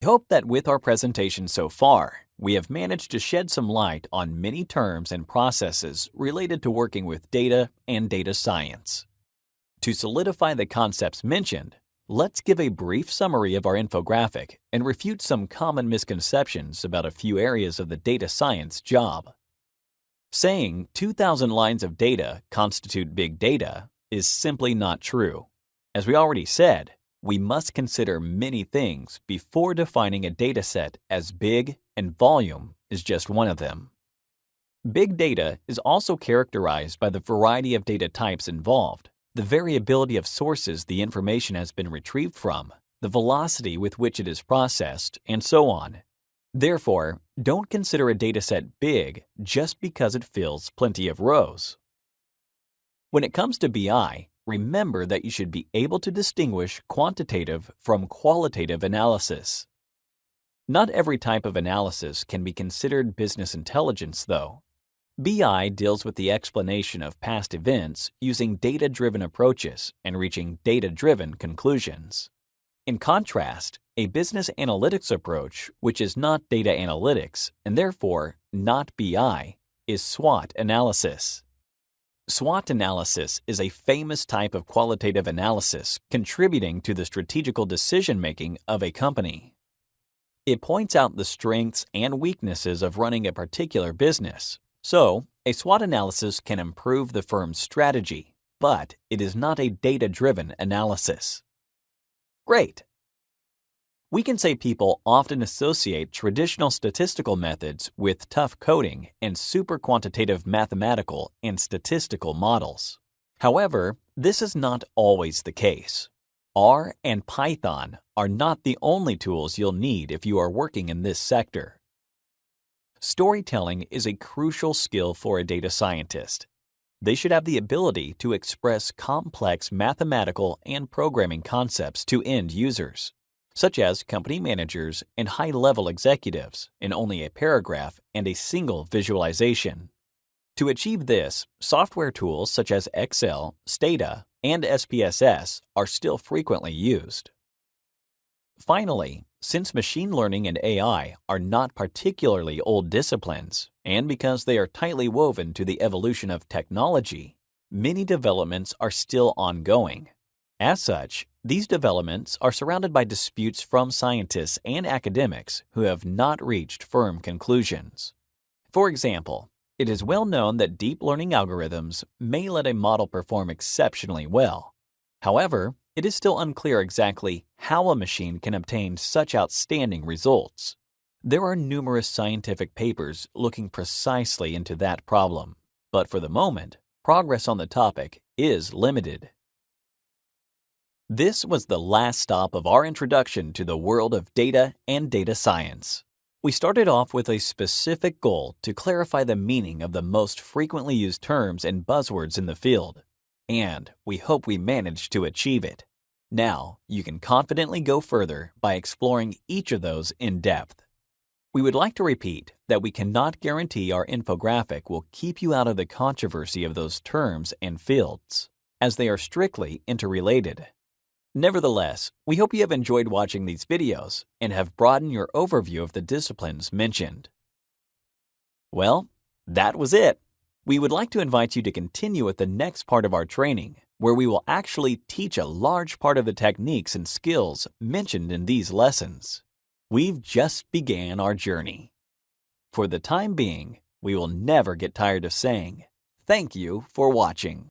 I hope that with our presentation so far, we have managed to shed some light on many terms and processes related to working with data and data science. To solidify the concepts mentioned, let's give a brief summary of our infographic and refute some common misconceptions about a few areas of the data science job. Saying 2,000 lines of data constitute big data is simply not true. As we already said, we must consider many things before defining a dataset as big, and volume is just one of them. Big data is also characterized by the variety of data types involved, the variability of sources the information has been retrieved from, the velocity with which it is processed, and so on. Therefore, don't consider a dataset big just because it fills plenty of rows. When it comes to BI, remember that you should be able to distinguish quantitative from qualitative analysis. Not every type of analysis can be considered business intelligence, though. BI deals with the explanation of past events using data-driven approaches and reaching data-driven conclusions. In contrast, a business analytics approach, which is not data analytics and therefore not BI, is SWOT analysis. SWOT analysis is a famous type of qualitative analysis contributing to the strategical decision-making of a company. It points out the strengths and weaknesses of running a particular business. So, a SWOT analysis can improve the firm's strategy, but it is not a data-driven analysis. Great! We can say people often associate traditional statistical methods with tough coding and super quantitative mathematical and statistical models. However, this is not always the case. R and Python are not the only tools you'll need if you are working in this sector. Storytelling is a crucial skill for a data scientist. They should have the ability to express complex mathematical and programming concepts to end users, such as company managers and high-level executives, in only a paragraph and a single visualization. To achieve this, software tools such as Excel, Stata, and SPSS are still frequently used. Finally, since machine learning and AI are not particularly old disciplines, and because they are tightly woven to the evolution of technology, many developments are still ongoing. As such, these developments are surrounded by disputes from scientists and academics who have not reached firm conclusions. For example, it is well known that deep learning algorithms may let a model perform exceptionally well. However, it is still unclear exactly how a machine can obtain such outstanding results. There are numerous scientific papers looking precisely into that problem, but for the moment, progress on the topic is limited. This was the last stop of our introduction to the world of data and data science. We started off with a specific goal to clarify the meaning of the most frequently used terms and buzzwords in the field, and we hope we managed to achieve it. Now, you can confidently go further by exploring each of those in depth. We would like to repeat that we cannot guarantee our infographic will keep you out of the controversy of those terms and fields, as they are strictly interrelated. Nevertheless, we hope you have enjoyed watching these videos and have broadened your overview of the disciplines mentioned. Well, that was it. We would like to invite you to continue with the next part of our training, where we will actually teach a large part of the techniques and skills mentioned in these lessons. We've just began our journey. For the time being, we will never get tired of saying, thank you for watching.